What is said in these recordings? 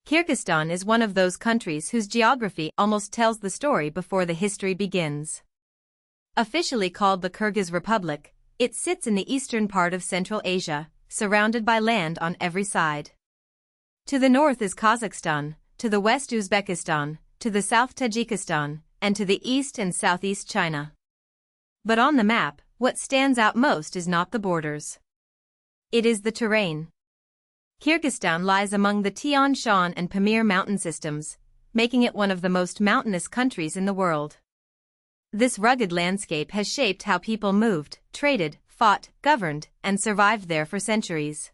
Kyrgyzstan is one of those countries whose geography almost tells the story before the history begins. Officially called the Kyrgyz Republic, it sits in the eastern part of Central Asia, surrounded by land on every side. To the north is Kazakhstan, to the west Uzbekistan, to the south Tajikistan, and to the east and southeast China. But on the map, what stands out most is not the borders. It is the terrain. Kyrgyzstan lies among the Tian Shan and Pamir mountain systems, making it one of the most mountainous countries in the world. This rugged landscape has shaped how people moved, traded, fought, governed, and survived there for centuries.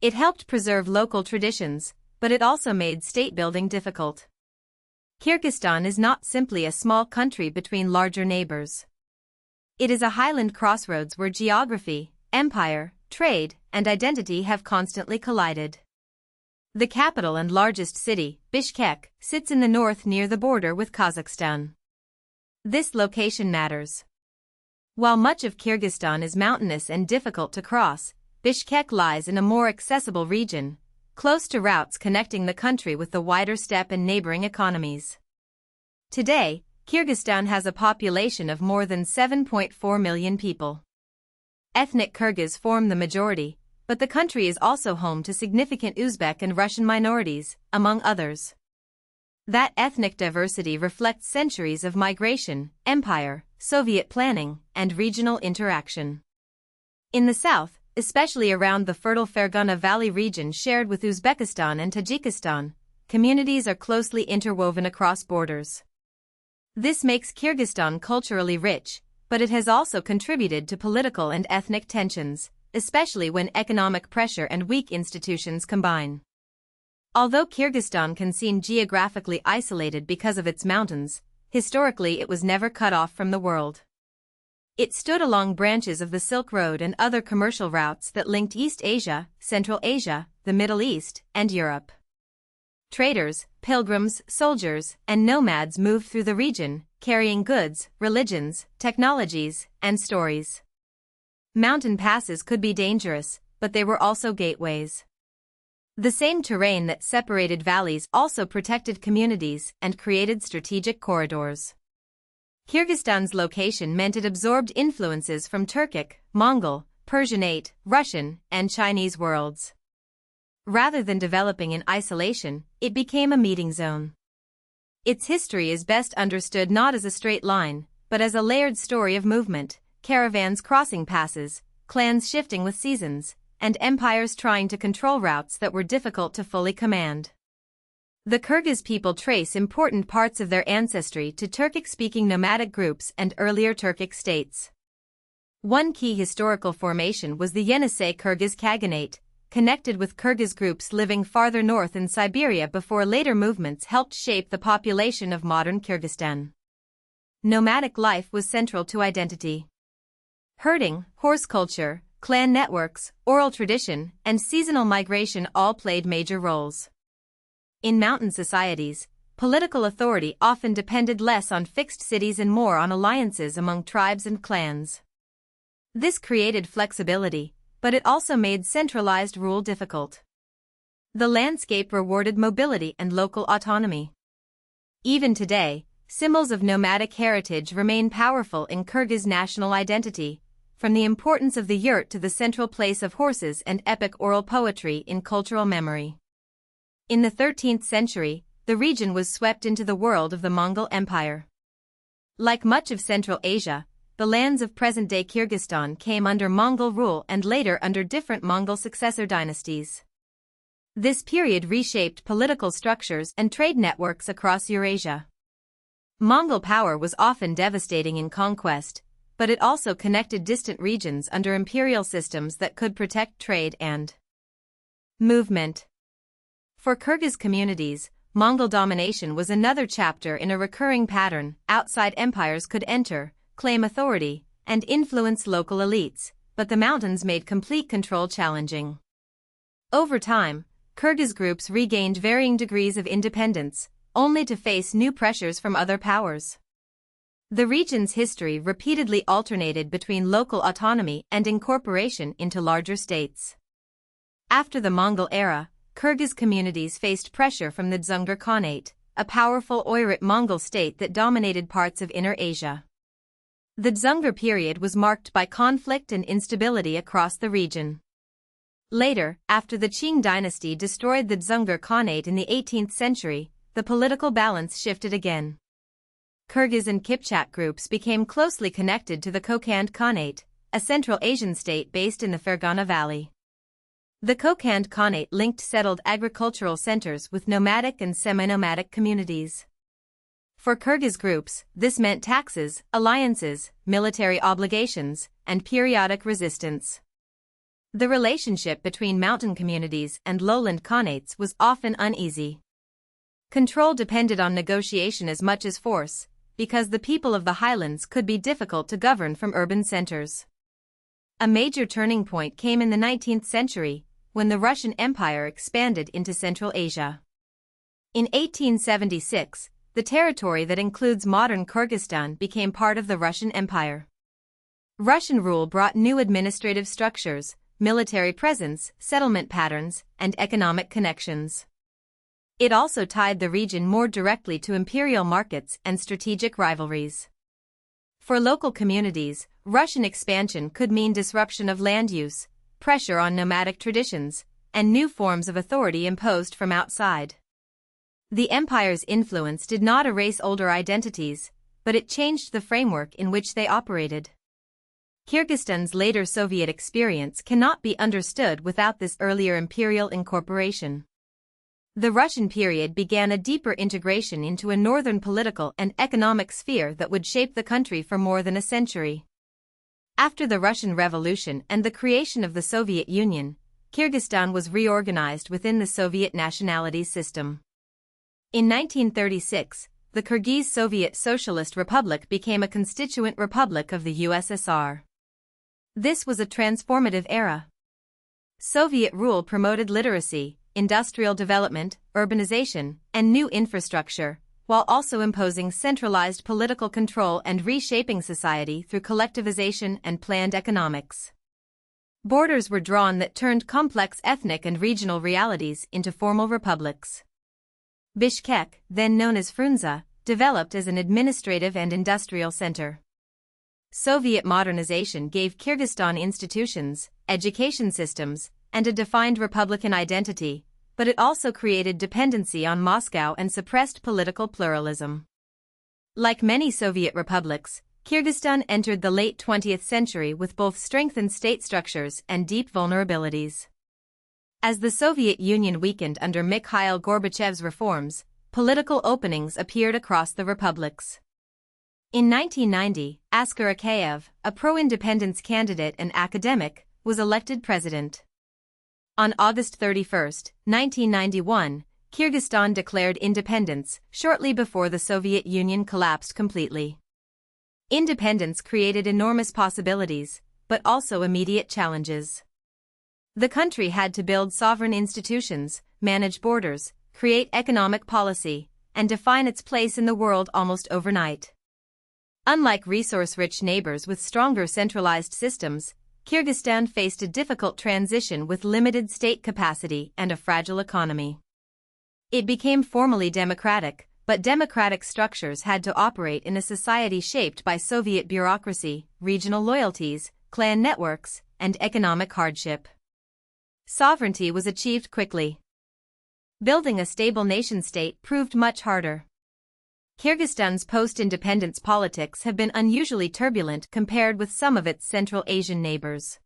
It helped preserve local traditions, but it also made state-building difficult. Kyrgyzstan is not simply a small country between larger neighbors. It is a highland crossroads where geography, empire, trade, and identity have constantly collided. The capital and largest city, Bishkek, sits in the north near the border with Kazakhstan. This location matters. While much of Kyrgyzstan is mountainous and difficult to cross, Bishkek lies in a more accessible region, close to routes connecting the country with the wider steppe and neighboring economies. Today, Kyrgyzstan has a population of more than 7.4 million people. Ethnic Kyrgyz form the majority, but the country is also home to significant Uzbek and Russian minorities, among others. That ethnic diversity reflects centuries of migration, empire, Soviet planning, and regional interaction. In the south, especially around the fertile Fergana Valley region shared with Uzbekistan and Tajikistan, communities are closely interwoven across borders. This makes Kyrgyzstan culturally rich, but it has also contributed to political and ethnic tensions, especially when economic pressure and weak institutions combine. Although Kyrgyzstan can seem geographically isolated because of its mountains, historically it was never cut off from the world. It stood along branches of the Silk Road and other commercial routes that linked East Asia, Central Asia, the Middle East, and Europe. Traders, pilgrims, soldiers, and nomads moved through the region, carrying goods, religions, technologies, and stories. Mountain passes could be dangerous, but they were also gateways. The same terrain that separated valleys also protected communities and created strategic corridors. Kyrgyzstan's location meant it absorbed influences from Turkic, Mongol, Persianate, Russian, and Chinese worlds. Rather than developing in isolation, it became a meeting zone. Its history is best understood not as a straight line, but as a layered story of movement, caravans crossing passes, clans shifting with seasons, and empires trying to control routes that were difficult to fully command. The Kyrgyz people trace important parts of their ancestry to Turkic-speaking nomadic groups and earlier Turkic states. One key historical formation was the Yenisei Kyrgyz Khaganate, connected with Kyrgyz groups living farther north in Siberia before later movements helped shape the population of modern Kyrgyzstan. Nomadic life was central to identity. Herding, horse culture, clan networks, oral tradition, and seasonal migration all played major roles. In mountain societies, political authority often depended less on fixed cities and more on alliances among tribes and clans. This created flexibility, but it also made centralized rule difficult. The landscape rewarded mobility and local autonomy. Even today, symbols of nomadic heritage remain powerful in Kyrgyz national identity, from the importance of the yurt to the central place of horses and epic oral poetry in cultural memory. In the 13th century, the region was swept into the world of the Mongol Empire. Like much of Central Asia, the lands of present-day Kyrgyzstan came under Mongol rule and later under different Mongol successor dynasties. This period reshaped political structures and trade networks across Eurasia. Mongol power was often devastating in conquest, but it also connected distant regions under imperial systems that could protect trade and movement. For Kyrgyz communities, Mongol domination was another chapter in a recurring pattern. Outside empires could enter, claim authority, and influence local elites, but the mountains made complete control challenging. Over time, Kyrgyz groups regained varying degrees of independence, only to face new pressures from other powers. The region's history repeatedly alternated between local autonomy and incorporation into larger states. After the Mongol era, Kyrgyz communities faced pressure from the Dzungar Khanate, a powerful Oirat Mongol state that dominated parts of Inner Asia. The Dzungar period was marked by conflict and instability across the region. Later, after the Qing dynasty destroyed the Dzungar Khanate in the 18th century, the political balance shifted again. Kyrgyz and Kipchak groups became closely connected to the Kokand Khanate, a Central Asian state based in the Fergana Valley. The Kokand Khanate linked settled agricultural centers with nomadic and semi-nomadic communities. For Kyrgyz groups, this meant taxes, alliances, military obligations, and periodic resistance. The relationship between mountain communities and lowland khanates was often uneasy. Control depended on negotiation as much as force, because the people of the highlands could be difficult to govern from urban centers. A major turning point came in the 19th century, when the Russian Empire expanded into Central Asia. In 1876, the territory that includes modern Kyrgyzstan became part of the Russian Empire. Russian rule brought new administrative structures, military presence, settlement patterns, and economic connections. It also tied the region more directly to imperial markets and strategic rivalries. For local communities, Russian expansion could mean disruption of land use, pressure on nomadic traditions, and new forms of authority imposed from outside. The empire's influence did not erase older identities, but it changed the framework in which they operated. Kyrgyzstan's later Soviet experience cannot be understood without this earlier imperial incorporation. The Russian period began a deeper integration into a northern political and economic sphere that would shape the country for more than a century. After the Russian Revolution and the creation of the Soviet Union, Kyrgyzstan was reorganized within the Soviet nationality system. In 1936, the Kyrgyz Soviet Socialist Republic became a constituent republic of the USSR. This was a transformative era. Soviet rule promoted literacy, industrial development, urbanization, and new infrastructure, while also imposing centralized political control and reshaping society through collectivization and planned economics. Borders were drawn that turned complex ethnic and regional realities into formal republics. Bishkek, then known as Frunze, developed as an administrative and industrial center. Soviet modernization gave Kyrgyzstan institutions, education systems, and a defined republican identity, but it also created dependency on Moscow and suppressed political pluralism. Like many Soviet republics, Kyrgyzstan entered the late 20th century with both strengthened state structures and deep vulnerabilities. As the Soviet Union weakened under Mikhail Gorbachev's reforms, political openings appeared across the republics. In 1990, Askar Akayev, a pro-independence candidate and academic, was elected president. On August 31, 1991, Kyrgyzstan declared independence, shortly before the Soviet Union collapsed completely. Independence created enormous possibilities, but also immediate challenges. The country had to build sovereign institutions, manage borders, create economic policy, and define its place in the world almost overnight. Unlike resource-rich neighbors with stronger centralized systems, Kyrgyzstan faced a difficult transition with limited state capacity and a fragile economy. It became formally democratic, but democratic structures had to operate in a society shaped by Soviet bureaucracy, regional loyalties, clan networks, and economic hardship. Sovereignty was achieved quickly. Building a stable nation-state proved much harder. Kyrgyzstan's post-independence politics have been unusually turbulent compared with some of its Central Asian neighbors.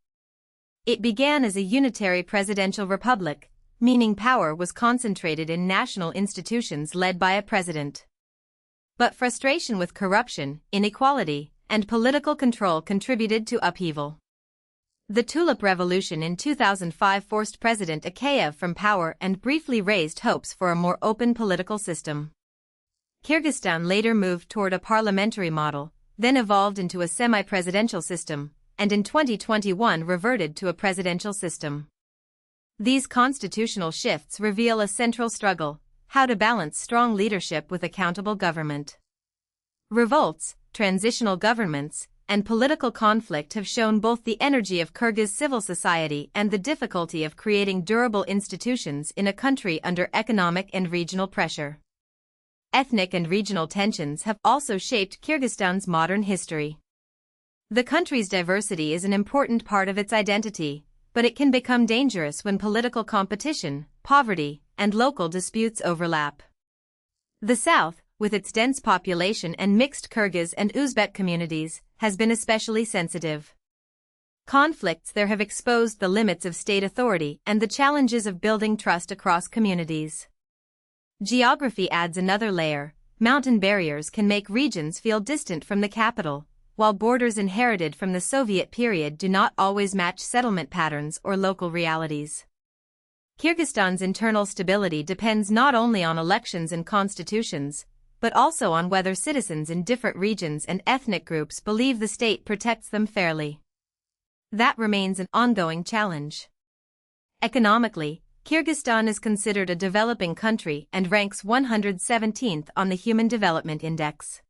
It began as a unitary presidential republic, meaning power was concentrated in national institutions led by a president. But frustration with corruption, inequality, and political control contributed to upheaval. The Tulip Revolution in 2005 forced President Akayev from power and briefly raised hopes for a more open political system. Kyrgyzstan later moved toward a parliamentary model, then evolved into a semi-presidential system, and in 2021 reverted to a presidential system. These constitutional shifts reveal a central struggle: how to balance strong leadership with accountable government. Revolts, transitional governments, and political conflict have shown both the energy of Kyrgyz civil society and the difficulty of creating durable institutions in a country under economic and regional pressure. Ethnic and regional tensions have also shaped Kyrgyzstan's modern history. The country's diversity is an important part of its identity, but it can become dangerous when political competition, poverty, and local disputes overlap. The south, with its dense population and mixed Kyrgyz and Uzbek communities, has been especially sensitive. Conflicts there have exposed the limits of state authority and the challenges of building trust across communities. Geography adds another layer. Mountain barriers can make regions feel distant from the capital, while borders inherited from the Soviet period do not always match settlement patterns or local realities. Kyrgyzstan's internal stability depends not only on elections and constitutions, but also on whether citizens in different regions and ethnic groups believe the state protects them fairly. That remains an ongoing challenge. Economically, Kyrgyzstan is considered a developing country and ranks 117th on the Human Development Index.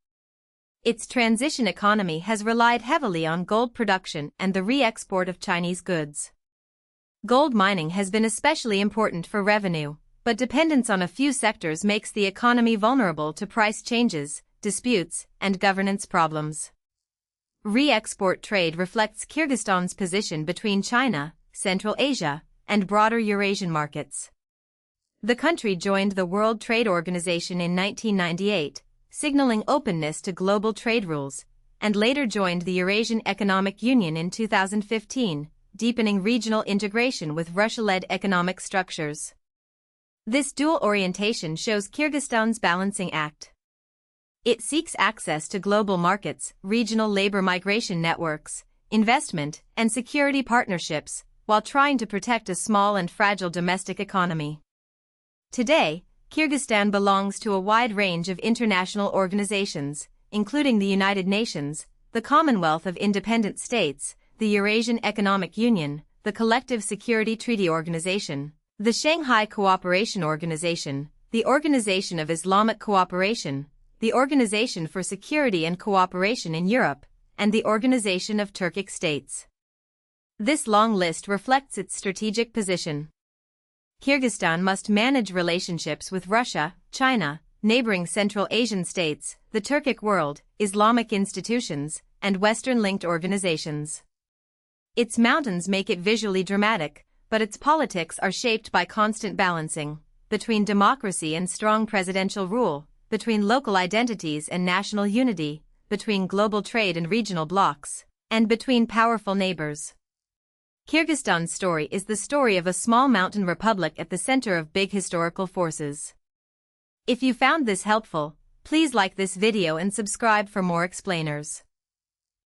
Its transition economy has relied heavily on gold production and the re-export of Chinese goods. Gold mining has been especially important for revenue, but dependence on a few sectors makes the economy vulnerable to price changes, disputes, and governance problems. Re-export trade reflects Kyrgyzstan's position between China, Central Asia, and broader Eurasian markets. The country joined the World Trade Organization in 1998, signaling openness to global trade rules, and later joined the Eurasian Economic Union in 2015, deepening regional integration with Russia-led economic structures. This dual orientation shows Kyrgyzstan's balancing act. It seeks access to global markets, regional labor migration networks, investment, and security partnerships, while trying to protect a small and fragile domestic economy. Today, Kyrgyzstan belongs to a wide range of international organizations, including the United Nations, the Commonwealth of Independent States, the Eurasian Economic Union, the Collective Security Treaty Organization, the Shanghai Cooperation Organization, the Organization of Islamic Cooperation, the Organization for Security and Cooperation in Europe, and the Organization of Turkic States. This long list reflects its strategic position. Kyrgyzstan must manage relationships with Russia, China, neighboring Central Asian states, the Turkic world, Islamic institutions, and Western-linked organizations. Its mountains make it visually dramatic, but its politics are shaped by constant balancing, between democracy and strong presidential rule, between local identities and national unity, between global trade and regional blocs, and between powerful neighbors. Kyrgyzstan's story is the story of a small mountain republic at the center of big historical forces. If you found this helpful, please like this video and subscribe for more explainers.